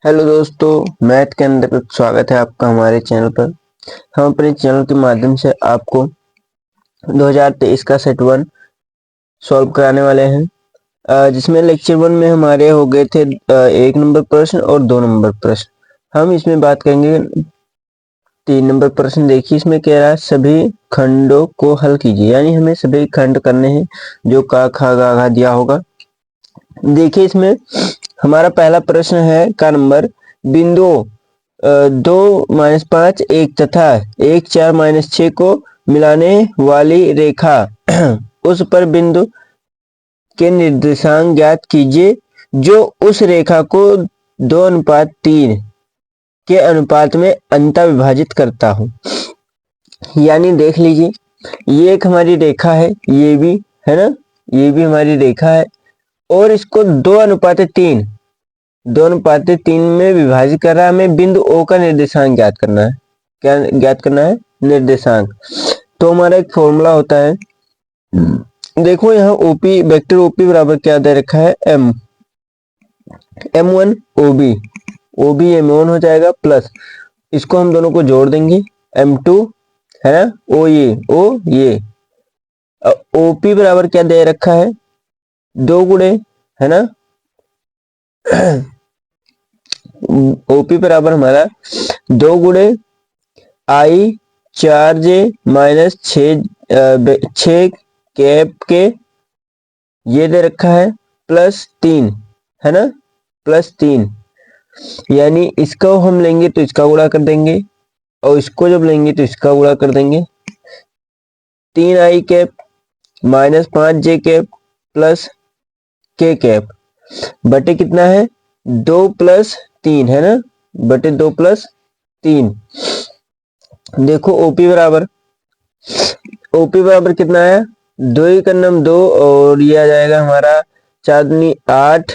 Hello दोस्तों, math के अंदर स्वागत है आपका हमारे चैनल पर। हम अपने चैनल के माध्यम से आपको 2023 का सेट वन सॉल्व कराने वाले हैं, जिसमें लेक्चर वन में हमारे हो गए थे 1 नंबर प्रश्न और 2 नंबर प्रश्न। हम इसमें बात करेंगे 3 नंबर प्रश्न। देखिए इसमें कह रहा है सभी खंडों को हल कीजिए, यानी हमें सभी खंड करने हैं जो का खा गा घा दिया होगा। देखिए इसमें हमारा पहला प्रश्न है का नंबर बिंदुओं 2-5 1 तथा 1 4-6 को मिलाने वाली रेखा उस पर बिंदु के निर्देशांक ज्ञात कीजिए जो उस रेखा को 2:3 के अनुपात में अंतः विभाजित करता हो। यानी देख लीजिए, ये एक हमारी रेखा है, ये भी है ना, ये भी हमारी रेखा है और इसको 2:3 में विभाजित कर रहा है। हमें बिंदु O का निर्देशांक ज्ञात करना है। क्या ज्ञात करना है? निर्देशांक। तो हमारा एक फॉर्मूला होता है, देखो यहाँ ओपी वेक्टर ओपी बराबर क्या दे रखा है, m1 OB m1 हो जाएगा, प्लस इसको हम दोनों को जोड़ देंगे m2 है ना, ओ ये OP बराबर क्या दे रखा है, 2 गुणे है ना OP बराबर हमारा 2 गुणे I4J माइनस 6 कैप के ये दे रखा है प्लस 3 है ना, प्लस 3। यानी इसको हम लेंगे तो इसका गुणा कर देंगे और इसको जब लेंगे तो इसका गुणा कर देंगे। 3I cap minus 5J cap plus K cap बटे कितना है, 2 + 3 है ना, बटे 2 + 3। देखो ओपी बराबर कितना है, 2 ही कन्नम 2 और ये आ जाएगा हमारा 4 दूनी 8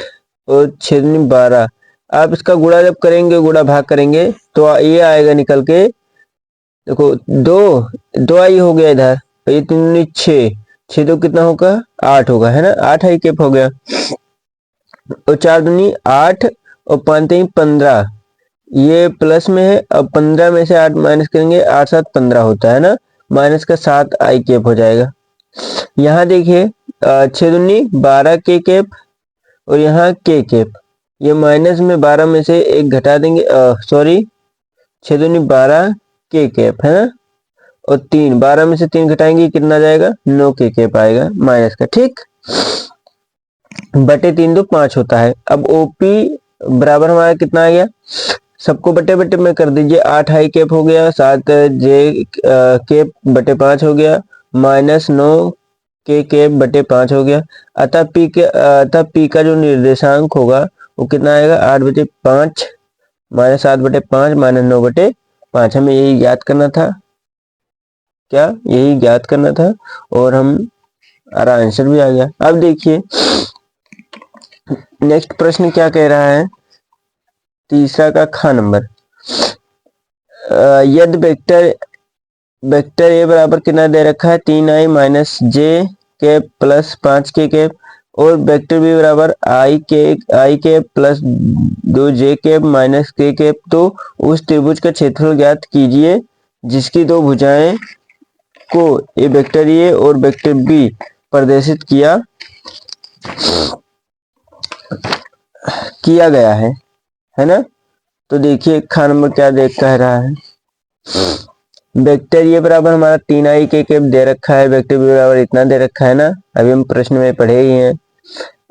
और 6 दूनी 12। आप इसका गुणा जब करेंगे, गुणा भाग करेंगे तो ये आएगा निकल के, देखो 2 आई हो गया इधर, ये 3 दूनी 6 तो कितना होगा, 8 होगा है ना, 8 आई कैप हो गया और 4 दूनी 8 और 5 15, ये प्लस में है। अब 15 में से 8 माइनस करेंगे, 8 7 15 होता है ना, माइनस का 7 आई कैप हो जाएगा। यहाँ देखिए 6 दूनी 12 के कैप और यहाँ के कैप, ये माइनस में 12 में से एक घटा देंगे, सॉरी 6 दूनी 12 के कैप है ना, और 12 में से 3 घटाएंगे कितना जाएगा, 9 के कैप आएगा माइनस का, ठीक, बटे 3 2 5 होता है। अब ओपी बराबर हमारा कितना आ गया, सबको बटे बटे में कर दीजिए, 8 आई कैप हो गया, 7 जे कैप बटे 5 हो गया, माइनस 9 के कैप बटे 5 हो गया। अतः पी का जो निर्देशांक होगा वो कितना आएगा, 8/5 माइनस 7/5 माइनस 9/5। हमें यही ज्ञात करना था, क्या यही ज्ञात करना था और हमारा आंसर भी आ गया। अब देखिए नेक्स्ट प्रश्न क्या कह रहा है, तीसरा का ख नंबर, यदि वेक्टर ए बराबर कितना दे रखा है, 3i माइनस जे कैप प्लस 5 के कैप और वेक्टर बी बराबर आई कैप प्लस 2 जे कैप माइनस के कैप, तो उस त्रिभुज का क्षेत्रफल ज्ञात कीजिए जिसकी दो भुजाएं को ए वेक्टर ए और वेक्टर बी प्रदर्शित किया गया है ना। तो देखिए खा नंबर क्या कह रहा है, वेक्टर ये बराबर हमारा 3i के कैप दे रखा है, वेक्टर बी बराबर इतना दे रखा है ना, अभी हम प्रश्न में पढ़े ही हैं।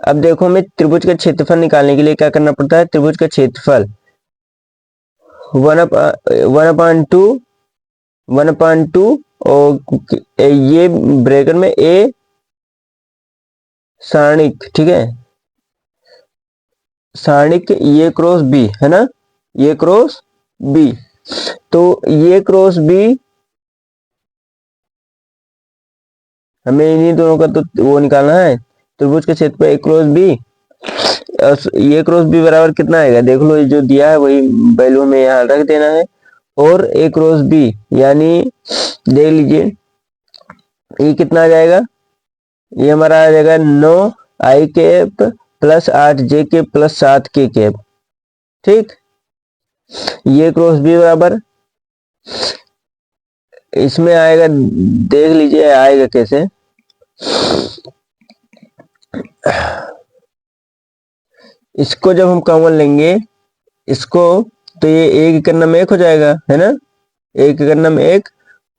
अब देखो हमें त्रिभुज का क्षेत्रफल निकालने के लिए क्या करना पड़ता है, त्रिभुज का क्षेत्रफल 1/2 और ये ब्रैकेट में ए सारणिक, ठीक है, सारणिक ये क्रॉस बी है ना, ये क्रॉस बी, तो ये क्रॉस बी हमें इन्हीं दोनों का तो वो निकालना है, त्रिभुज के क्षेत्र पे ए क्रॉस बी, ये क्रॉस बी बराबर कितना आएगा, देख लो, जो दिया है वही वैल्यू में यहाँ रख देना है। और ए क्रॉस बी यानी देख लीजिए ये कितना आ जाएगा, ये हमारा आ जाएगा 9 आई कैप प्लस 8 जे कैप प्लस 7 के कैप, ठीक। ये क्रॉस बी बराबर, इसमें आएगा, देख लीजिए आएगा कैसे। इसको जब हम कॉमन लेंगे इसको, तो ये एक का नाम एक हो जाएगा, है ना, एक का नाम एक,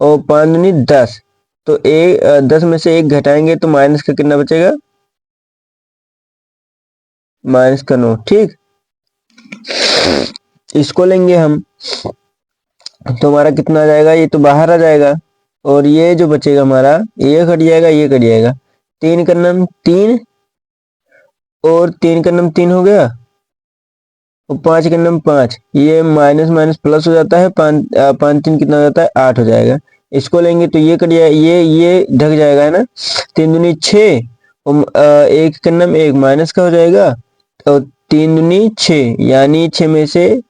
और 5 दूनी 10, तो 10 में से एक घटाएंगे तो माइनस का कितना बचेगा, माइनस का 9। ठीक, इसको लेंगे हम तो हमारा कितना आ जाएगा, ये तो बाहर आ जाएगा, और ये जो बचेगा हमारा, ये कट जाएगा, ये कट जाएगा, 3 का नाम 3, और 3 का नाम 3 हो गया, और 5 का नाम 5, ये माइनस माइनस प्लस हो जाता है, 5 3 कितना हो जाता है, 8 हो जाएगा। इसको लेंगे तो ये कट जाएगा, ये ढक जाएगा, है ना, 3 दूनी 6, और एक का नाम एक, माइनस का हो जाएगा, और 3 दूनी 6, यानी 6 में से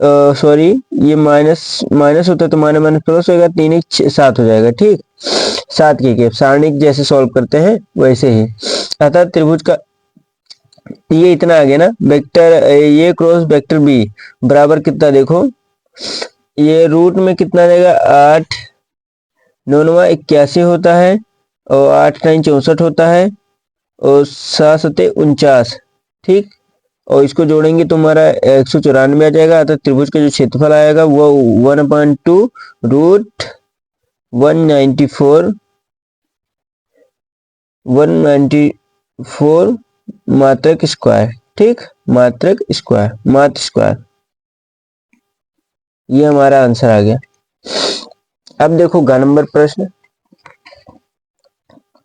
सॉरी, ये माइनस माइनस होता है तो माइनस माइनस प्लस होगा, 3 1 7 हो जाएगा। ठीक, 7 के सारणिक जैसे सॉल्व करते हैं वैसे ही। अतः त्रिभुज का ये इतना आ गया ना, वेक्टर ये क्रॉस वेक्टर बी बराबर कितना, देखो ये रूट में कितना देगा, 8 9 9 81 होता है, और 8 9 64 होता है, और 7 7 49। ठीक, और इसको जोड़ेंगे तो हमारा 194 आ जाएगा। अतः त्रिभुज का जो क्षेत्रफल आएगा वो 1/2 रूट 194 मात्रक स्क्वायर। ठीक, मात्रक स्क्वायर, मात्र स्क्वायर, ये हमारा आंसर आ गया। अब देखो ग नंबर प्रश्न,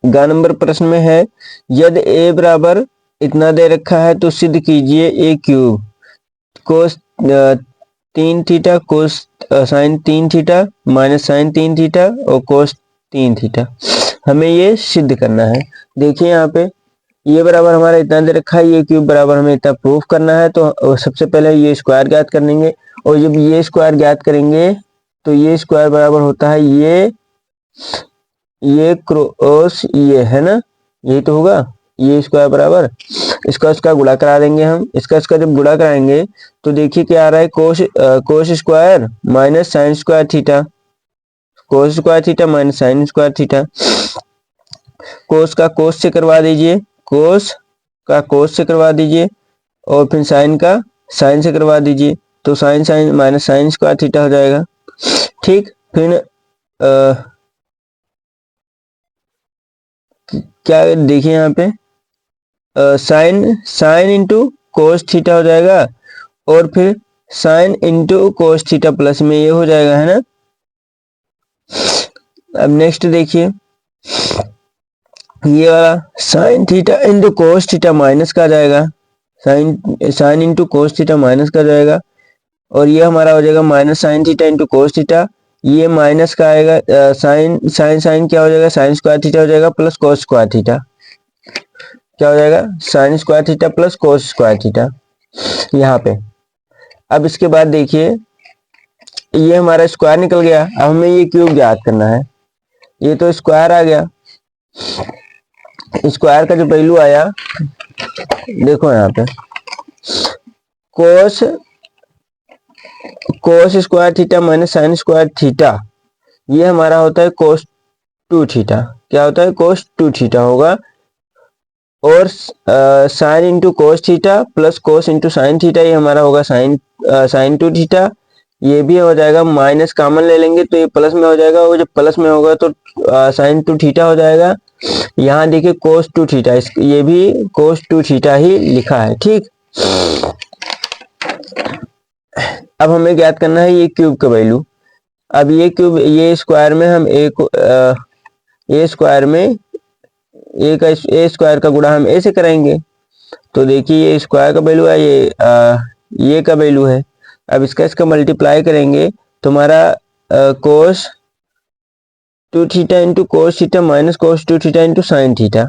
ग नंबर प्रश्न में है, यदि a बराबर इतना दे रखा है तो सिद्ध कीजिए a cube cos 3 theta cos sine 3 theta minus sine 3 theta और कोस 3 थीटा। हमें ये सिद्ध करना है। देखिए यहाँ पे ये बराबर हमारा इतना दे रखा है, ये क्यूब बराबर हमें इतना प्रूफ करना है, तो सबसे पहले ये स्क्वायर ज्ञात कर लेंगे, और जब ये स्क्वायर ज्ञात करेंगे तो ये स्क्वायर बराबर होता है ये क्रॉस ये, है ना, यही तो होगा, ये स्क्वायर बराबर इसका गुणा करा देंगे हम। इसका जब गुणा कराएंगे तो देखिए क्या आ रहा है, cos square minus sine square theta, cos square theta minus sine square theta. Cos का कोस से करवा दीजिए, कोस का कोस से करवा दीजिए, और फिर साइन का साइन से करवा दीजिए, तो sine sine minus sine square theta हो जाएगा। ठीक, फिर क्या देखिए यहाँ पे sine sine into cos theta हो जाएगा, और फिर sine into cos theta plus में ये हो जाएगा, है ना। अब नेक्स्ट देखिए, ये वाला sine theta into cos theta minus का आ जाएगा, sine into cos theta minus का जाएगा, और ये हमारा हो जाएगा minus sine theta into cos theta, ये माइनस का आएगा, साइन साइन साइन क्या हो जाएगा, साइन स्क्वायर थीटा हो जाएगा प्लस कोस स्क्वायर थीटा, क्या हो जाएगा, sign square theta plus cos square theta यहाँ पे। अब इसके बाद देखिए ये हमारा स्क्वायर निकल गया, अब हमें ये क्यूब ज्ञात करना है। ये तो स्क्वायर आ गया, स्क्वायर का जो वैल्यू आया देखो यहाँ पे, cos cos square theta minus sine square theta, ये हमारा होता है कोस 2 थीटा, क्या होता है, कोस 2 थीटा होगा, और sign into cos theta plus cos into sine theta, ये हमारा होगा साइन 2 थीटा। ये भी हो जाएगा, माइनस कॉमन ले लेंगे तो ये प्लस में हो जाएगा, और जब प्लस में होगा तो साइन 2 थीटा हो जाएगा। यहाँ देखिए कोस 2 थीटा, ये भी कोस 2 थीटा ही लिखा है। ठीक, अब हमें ज्ञात करना है ये क्यूब का वैल्यू। अब ये क्यूब, ये स्क्वायर में हम ये स्क्वायर में ए स्क्वायर का गुणा हम ए से करेंगे, तो देखिए ये स्क्वायर का वैल्यू है, ये का वैल्यू है। अब इसका मल्टीप्लाई करेंगे तो हमारा cos 2 theta into cos theta minus cos 2 theta into sine theta,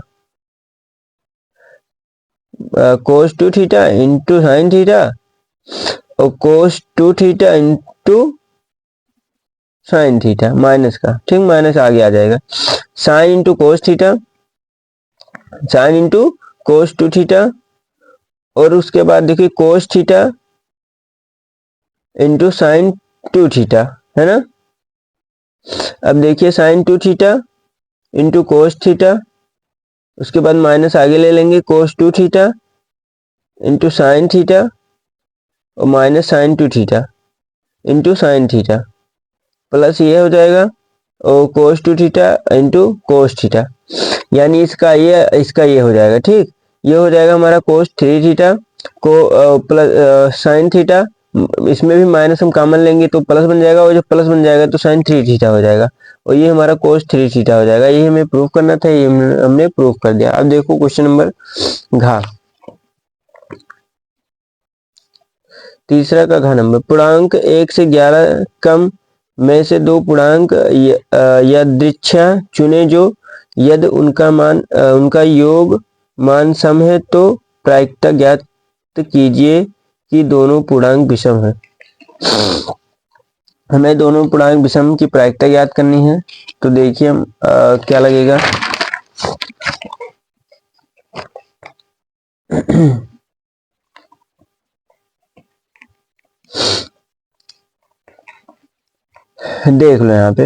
cos 2 theta into sine theta, और cos 2 theta into sine theta minus का, ठीक, माइनस आगे आ जाएगा, sine into cos theta, sine into cos 2 theta, और उसके बाद देखिए cos theta into sine 2 theta, है ना। अब देखिए sine 2 theta into cos theta, उसके बाद माइनस आगे ले लेंगे cos 2 theta into sine theta और minus sine 2 theta into sine theta, plus ये हो जाएगा और cos 2 theta into cos theta, यानी इसका ये हो जाएगा। ठीक, ये हो जाएगा हमारा कोस 3 थीटा को प्लस साइन थीटा, इसमें भी माइनस हम कॉमन लेंगे तो प्लस बन जाएगा, और जो प्लस बन जाएगा तो साइन 3 थीटा हो जाएगा, और ये हमारा कोस 3 थीटा हो जाएगा। ये हमें प्रूफ करना था, ये हमने प्रूफ कर दिया। अब देखो क्वेश्चन नंबर घ, तीसरा का घ नंबर, पूर्णांक 1 से 11 कम में से दो पूर्णांक यादृच्छा चुने जो यदि उनका योग मान सम है तो प्रायिकता ज्ञात कीजिए कि दोनों पूर्णांक विषम है। हमें दोनों पूर्णांक विषम की प्रायिकता ज्ञात करनी है, तो देखिए हम क्या लगेगा। देख लो यहाँ पे,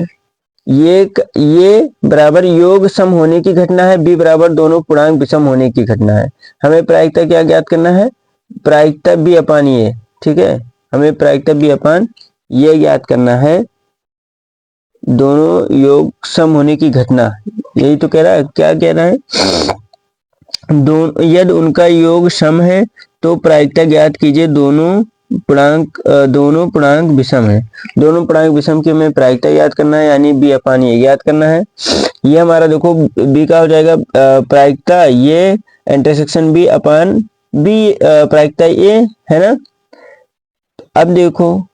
ये बराबर योग सम होने की घटना है, बी बराबर दोनों पूर्णांक विषम होने की घटना है। हमें प्रायिकता क्या ज्ञात करना है, प्रायिकता बी अपान ये। ठीक है, हमें प्रायिकता बी अपान ये ज्ञात करना है, दोनों योग सम होने की घटना, यही तो कह रहा है। क्या कह रहा है, यदि उनका योग सम है तो प्रायिकता ज्ञात कीजिए दोनों पूर्णांक विषम है। दोनों पूर्णांक विषम की हमें प्रायिकता याद करना है, यानी बी अपान ये याद करना है। ये हमारा देखो बी का हो जाएगा प्रायिकता ये इंटरसेक्शन बी अपान बी, प्रायिकता ये है ना। अब देखो,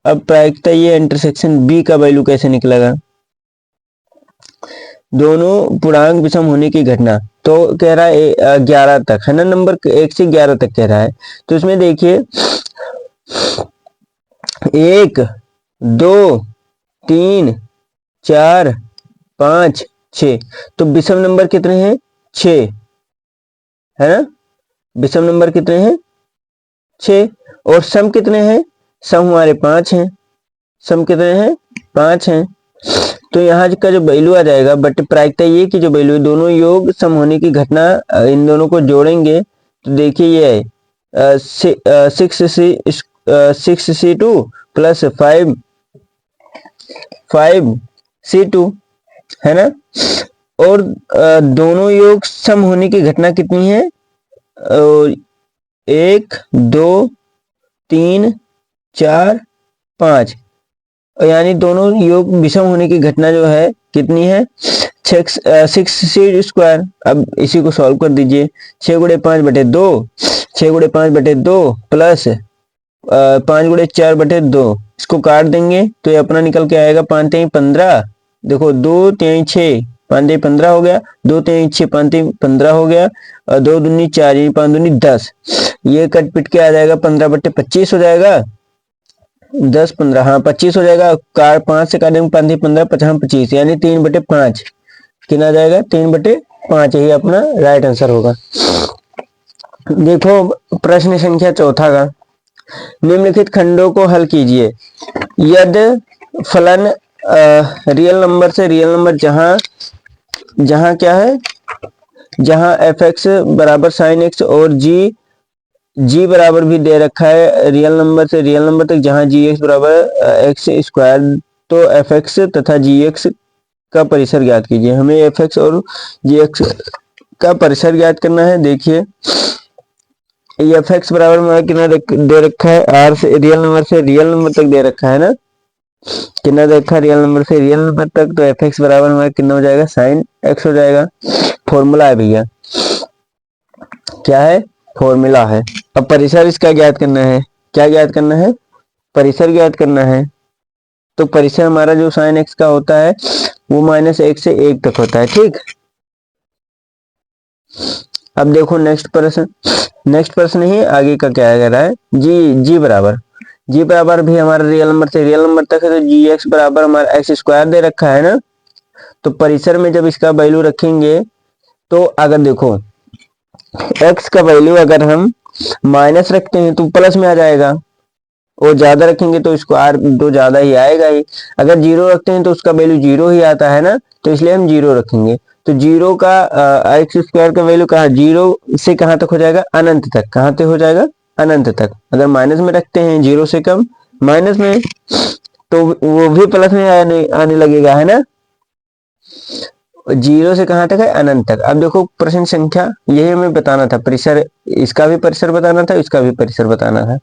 अब प्रायिकता ये इंटरसेक्शन बी का वैल्यू कैसे निकलेगा, दोनों पूर्णांक विषम होने की घटना, तो कह रहा है 11 तक, है ना, नंबर 1 से 11 तक कह रहा है। तो इसमें देखिए 1 2 3 4 5 6, तो विषम नंबर कितने हैं, 6, है ना। विषम नंबर कितने हैं, 6, और सम कितने हैं, सम हमारे 5 हैं, सम कितने हैं, 5 हैं। तो यहाँ का जो वैल्यू आ जाएगा, बट प्रायिकता ये की जो वैल्यू, दोनों योग सम होने की घटना, इन दोनों को जोड़ेंगे तो देखिए ये है 6c2 प्लस 5c2, है ना। और दोनों योग सम होने की घटना कितनी है, 1 2 3 4 5, यानी दोनों योग विषम होने की घटना जो है कितनी है, 6c²। अब इसी को सॉल्व कर दीजिए, 6 गुणे 5/2, 6 गुणे 5/2 प्लस 5 गुणे 4/2, इसको काट देंगे तो ये अपना निकल के आएगा 5 3 15, देखो 2 3 6, 5 3 15 हो गया, 2 3 6 5 3 15 हो गया, 2 दूनी 4, 5 दूनी 10, ये कट पिट के आ जाएगा 15/25 हो जाएगा, 10 15, हाँ 25 हो जाएगा। 5 से काटेंगे 5 3 15, 50 25, यानी 3/5 कितना आ जाएगा, 3/5, यही अपना राइट आंसर होगा। देखो प्रश्न संख्या चौथा का, निम्नलिखित खंडों को हल कीजिए। यदि फलन रियल नंबर से रियल नंबर जहां क्या है, जहां fx बराबर sin x और g बराबर भी दे रखा है रियल नंबर से रियल नंबर तक, जहां gx बराबर x², तो fx तथा gx का परिसर ज्ञात कीजिए। हमें fx और gx का परिसर ज्ञात करना है। देखिए fx बराबर हमारा कितना दे रखा है, r से रियल नंबर तक दे रखा है ना, कितना दे रखा है, रियल नंबर से रियल नंबर तक, तो fx बराबर हमारा कितना हो जाएगा, sin x हो जाएगा। फॉर्मूला है भैया, क्या है, फॉर्मूला है। अब परिसर इसका ज्ञात करना है, क्या ज्ञात करना है, परिसर ज्ञात करना है। तो परिसर हमारा जो sin x का होता है वो -1 से 1 तक होता है। ठीक, अब देखो नेक्स्ट प्रश्न ही आगे का क्या कह रहा है, जी बराबर भी हमारा रियल नंबर से रियल नंबर तक है, तो gx बराबर हमारा x² दे रखा है ना। तो परिसर में जब इसका वैल्यू रखेंगे, तो अगर देखो x का वैल्यू अगर हम माइनस रखते हैं तो प्लस में आ जाएगा, वो ज्यादा रखेंगे तो इसको आर तो ज्यादा ही आएगा ही। अगर जीरो रखते हैं तो उसका वैल्यू जीरो ही आता है ना, तो इसलिए हम जीरो रखेंगे। तो जीरो का एक्स स्क्वायर का वैल्यू कहाँ, जीरो से कहाँ तक हो जाएगा, अनंत तक। कहाँ तक हो जाएगा, अनंत तक। अगर माइनस में रखते हैं जीरो से कम माइनस में, तो वो भी प्लस में आने लगेगा, है ना। जीरो से कहाँ तक है, अनंत तक। अब देखो प्रश्न संख्या, यही हमें बताना था, परिसर, इसका भी परिसर बताना था, इसका भी परिसर बताना था।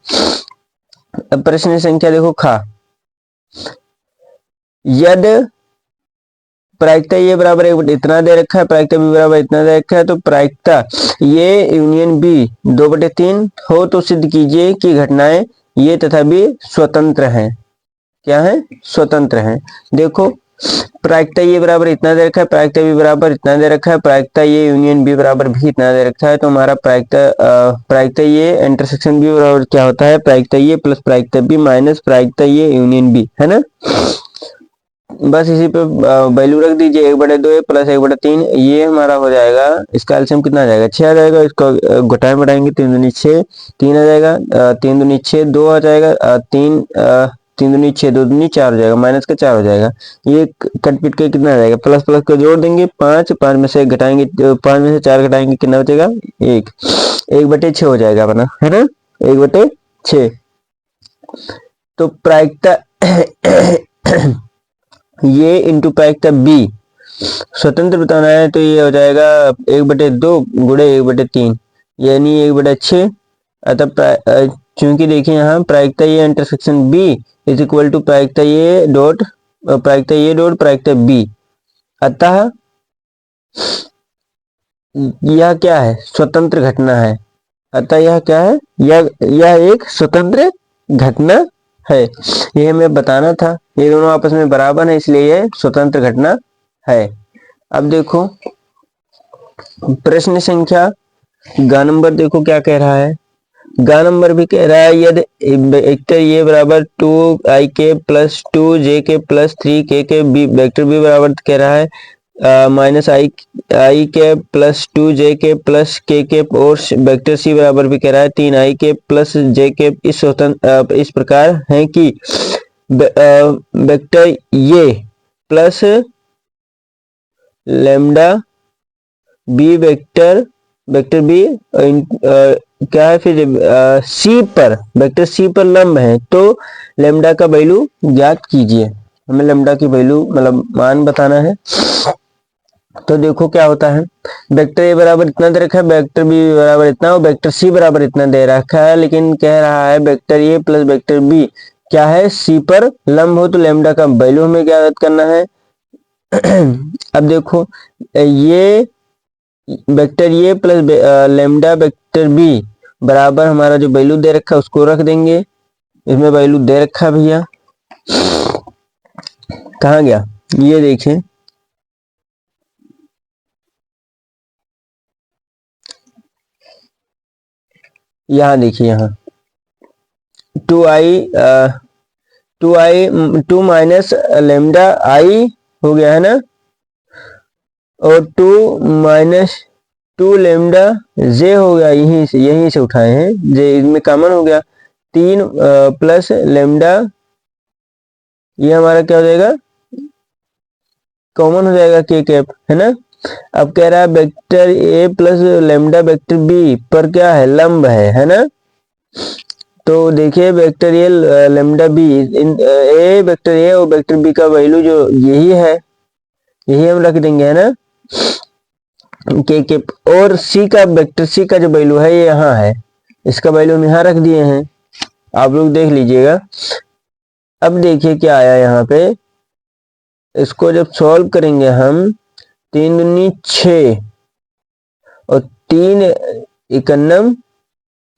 अब प्रश्न संख्या देखो खा, यद प्रायिकता ये बराबर इतना दे रखा है, प्रायिकता बी बराबर इतना दे रखा है, तो प्रायिकता ये यूनियन बी 2/3 हो तो सिद्ध कीजिए कि घटनाएं ये तथा बी स्वतंत्र हैं। क्या है, स्वतंत्र हैं। देखो प्रायिकता ये बराबर इतना दे रखा है, प्रायिकता बी बराबर इतना दे रखा है, प्रायिकता ये यूनियन बी बराबर भी इतना दे रखा है, तो हमारा प्रायिकता ये इंटरसेक्शन बी बराबर क्या होता है, प्रायिकता ये प्लस प्रायिकता बी माइनस प्रायिकता ये यूनियन बी, है ना। बस इसी पे वैल्यू रख दीजिए, 1/2 प्लस 1/3, ये हमारा हो जाएगा। इसका एलसीएम कितना आ जाएगा, 6 आ जाएगा। इसको घटाएं बढ़ाएंगे, 3 दूनी 6, 3 आ जाएगा, 3 दूनी 6, 2 आ जाएगा, 3 दूनी 6, 2 दूनी 4 हो जाएगा, माइनस का 4 हो जाएगा। ये कट पिट के कितना आ जाएगा, प्लस प्लस को जोड़ देंगे 5, 5 में से घटाएंगे, 5 में से 4 घटाएंगे, कितना बचेगा, 1, 1/6 हो जाएगा अपना, है ना, 1/6। तो प्रायिकता ये इंटू प्रायिकता बी स्वतंत्र बताना है, तो ये हो जाएगा 1/2 गुणे 1/3 यानी 1/6। अतः क्योंकि देखिए यहाँ प्रायिकता ये intersection B is equal to प्रायिकता ये डॉट प्रायिकता बी, अतः यह क्या है, स्वतंत्र घटना है। अतः यह क्या है, यह एक स्वतंत्र घटना है। ये हमें बताना था, ये दोनों आपस में बराबर है, इसलिए यह स्वतंत्र घटना है। अब देखो प्रश्न संख्या ग नंबर, देखो क्या कह रहा है। ग नंबर भी कह रहा है, यदि वेक्टर ये बराबर 2i के प्लस 2j के प्लस 3k के वेक्टर बी बराबर कह रहा है माइनस आई के प्लस 2j के प्लस के और वेक्टर सी बराबर भी कह रहा है 3i के प्लस j के इस प्रकार है कि वेक्टर ये plus lambda B vector B क्या है फिर सी पर, वेक्टर सी पर लंब है, तो लेमडा का वैल्यू ज्ञात कीजिए। हमें लेमडा की वैल्यू मतलब मान बताना है। तो देखो क्या होता है, वेक्टर ए बराबर इतना दे रखा है, वेक्टर बी बराबर इतना और वेक्टर सी बराबर इतना दे रखा है, लेकिन कह रहा है vector A plus vector B क्या है, सी पर लंब हो, तो लेमडा का वैल्यू हमें ज्ञात करना है। अब देखो ये वेक्टर ये प्लस लेमडा वेक्टर बी बराबर हमारा जो वैल्यू दे रखा है उसको रख देंगे। इसमें वैल्यू दे रखा भैया, कहाँ गया, ये देखिए यहाँ देखिए, यहाँ 2 माइनस लेमडा आई हो गया है ना, और 2 माइनस 2 लेमडा जे हो गया, यहीं से उठाए हैं, जे इसमें कॉमन हो गया। 3 प्लस लेमडा, ये हमारा क्या हो जाएगा, कॉमन हो जाएगा के कैप, है ना। अब कह रहा है vector A plus lambda vector B पर क्या है, लंब है ना। तो देखिए vector A lambda B, A vector A और वेक्टर बी का वैल्यू जो यही है, यही हम रख देंगे, है ना, के और सी का, वेक्टर सी का जो वैल्यू है ये यहाँ है, इसका वैल्यू हम यहाँ रख दिए हैं, आप लोग देख लीजिएगा। अब देखिए क्या आया यहाँ पे, इसको जब सॉल्व करेंगे हम, 3 दूनी 6 और 3 इकन्नम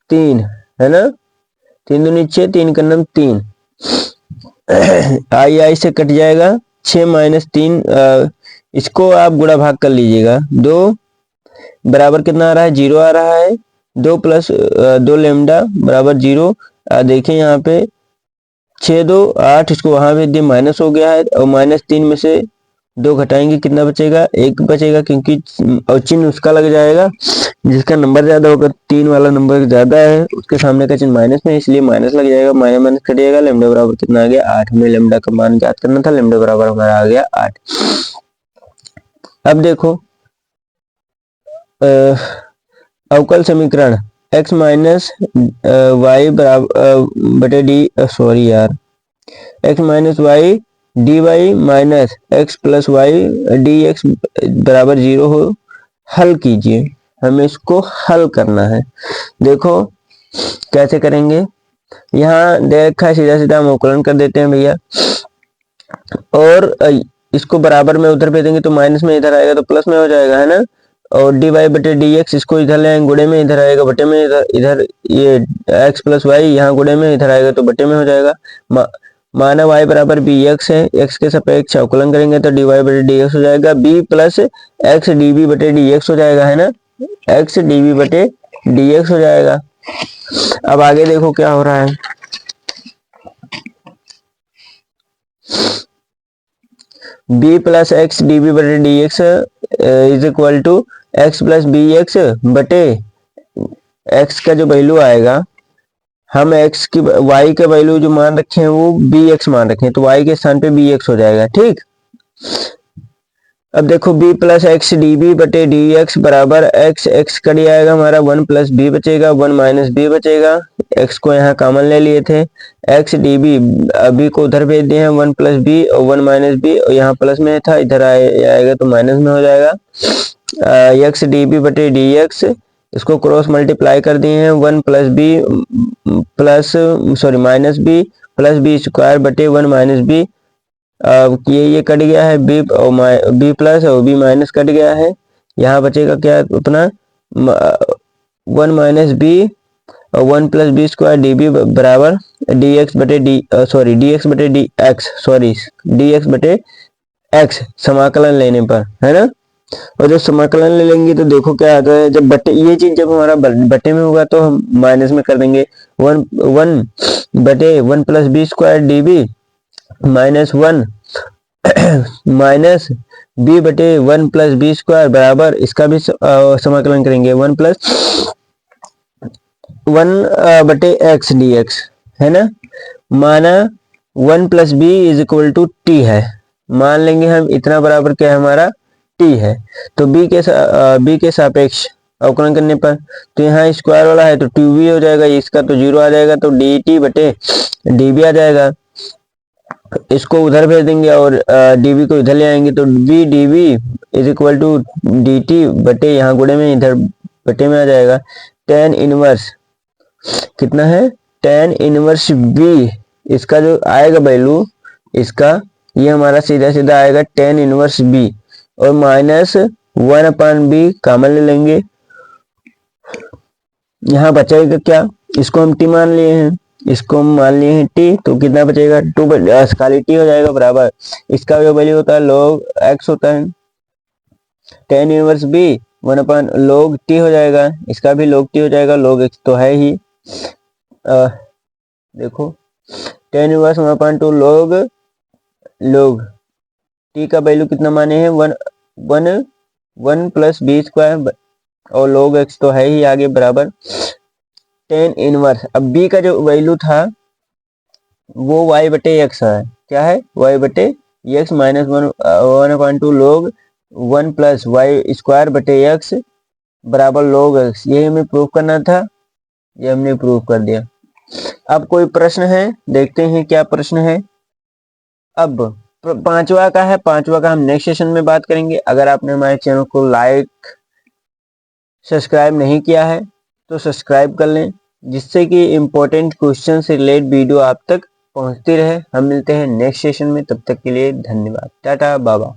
3, है ना, 3 दूनी 6, 3 इकन्नम 3, आई से कट जाएगा, 6 माइनस 3, इसको आप गुणा भाग कर लीजिएगा, 2 बराबर कितना आ रहा है, 0 आ रहा है, 2 प्लस 2 लेमडा बराबर 0। देखिए यहाँ पे 6 2 8, इसको वहां भेज दिए, माइनस हो गया है, और -3 में से 2 घटाएंगे कितना बचेगा, 1 बचेगा, क्योंकि और चिन्ह उसका लग जाएगा, जिसका नंबर ज्यादा होगा, 3 वाला नंबर ज्यादा है, उसके सामने का चिन्ह माइनस में, इसलिए माइनस लग जाएगा, माइनस माइनस कटिएगा, लैम्डा बराबर कितना आ गया 8। हमें लैम्डा का मान ज्ञात करना था, लैम्डा बराबर हमारा आ गया 8। अब देखो अवकल समीकरण x माइनस वाई बराबर बटे डी, सॉरी यार, x माइनस y d y minus x plus y d x बराबर 0 हो, हल कीजिए। हमें इसको हल करना है। देखो कैसे करेंगे, यहाँ दे रखा है, सीधा सीधा हम अवकलन कर देते हैं भैया, और इसको बराबर में उधर भेजेंगे तो माइनस में, इधर आएगा तो प्लस में हो जाएगा, है ना। और डी वाई बटे डी एक्स, इसको इधर ले आएंगे गुणे में, इधर आएगा बटे में, इधर ये एक्स प्लस वाई यहाँ गुणे में, इधर आएगा तो बटे में हो जाएगा। माना y बराबर बी एक्स है, x के सापेक्ष अवकलन करेंगे तो डी वाई बटे डी एक्स हो जाएगा, b plus x d b बटे डी एक्स हो जाएगा, है ना, x डी बी बटे डी एक्स हो जाएगा। अब आगे देखो क्या हो रहा है, b plus x d b बटे d x is equal to x plus b x बटे x का जो वैल्यू आएगा, हम x की y का वैल्यू जो मान रखे हैं वो bx मान रखे हैं, तो y के स्थान पे bx हो जाएगा, ठीक। अब देखो b plus x d b बटे डी एक्स बराबर x कट जाएगा हमारा, 1 प्लस बी बचेगा, 1 माइनस बी बचेगा, x को यहाँ कॉमन ले लिए थे, x डी बी b को उधर भेज दिए हैं, 1 प्लस बी और 1 माइनस बी, और यहाँ प्लस में था, इधर आएगा तो माइनस में हो जाएगा। x डी बी बटे डी एक्स, इसको क्रॉस मल्टीप्लाई कर दिए हैं, 1 plus b plus sorry minus b plus b square बटे 1 माइनस बी, ये कट गया है, बी प्लस और बी माइनस कट गया है, यहाँ बचेगा क्या अपना 1 माइनस बी और 1 plus b square d b बराबर डी एक्स बटे डी सॉरी डी एक्स बटे d x sorry d x बटे एक्स समाकलन लेने पर, है ना। और जब समाकलन ले लेंगे तो देखो क्या आता है, जब बटे ये चीज जब हमारा बटे में होगा तो हम माइनस में कर देंगे, 1 बटे 1 plus b square d b minus 1 minus b बटे 1 प्लस बी स्क्वायर बराबर, इसका भी समाकलन करेंगे 1 प्लस 1 बटे एक्स डी एक्स, है ना। माना 1 plus b is equal to t है, मान लेंगे हम इतना बराबर क्या है हमारा टी है, तो बी के सापेक्ष अवकलन करने पर, तो यहाँ स्क्वायर वाला है तो टू बी हो जाएगा, इसका तो 0 आ जाएगा, तो डी टी बटे डी बी आ जाएगा। इसको उधर भेज देंगे और dv को इधर ले आएंगे, तो v dv is equal to dt बटे यहाँ गुणे में, इधर बटे में आ जाएगा, tan इनवर्स कितना है, tan इनवर्स v, इसका जो आएगा वैल्यू इसका, ये हमारा सीधा सीधा आएगा tan इनवर्स b, और माइनस 1 अपान बी कॉमन ले लेंगे, यहाँ बचेगा क्या, इसको हम t मान लिए हैं, इसको हम मान लिए हैं t, तो कितना बचेगा 2 खाली t हो जाएगा बराबर, इसका जो वैल्यू होता है log x होता है, tan इनवर्स b 1 अपान log t हो जाएगा, इसका भी log t हो जाएगा, log x तो है ही। देखो tan इनवर्स 1 अपान 2 log t का वैल्यू कितना माने हैं 1 प्लस बी स्क्वायर, और log x तो है ही आगे बराबर tan इनवर्स, अब b का जो वैल्यू था वो y बटे x है, क्या है y बटे x minus 1 upon 2 log 1 plus y square बटे x बराबर log x, यही हमें प्रूव करना था, ये हमने प्रूव कर दिया। अब कोई प्रश्न है, देखते हैं क्या प्रश्न है। अब पांचवा का है, पांचवा का हम नेक्स्ट सेशन में बात करेंगे। अगर आपने हमारे चैनल को लाइक सब्सक्राइब नहीं किया है तो सब्सक्राइब कर लें, जिससे कि इम्पोर्टेंट क्वेश्चन से रिलेटेड वीडियो आप तक पहुंचती रहे। हम मिलते हैं नेक्स्ट सेशन में, तब तक के लिए धन्यवाद, टाटा बाबा।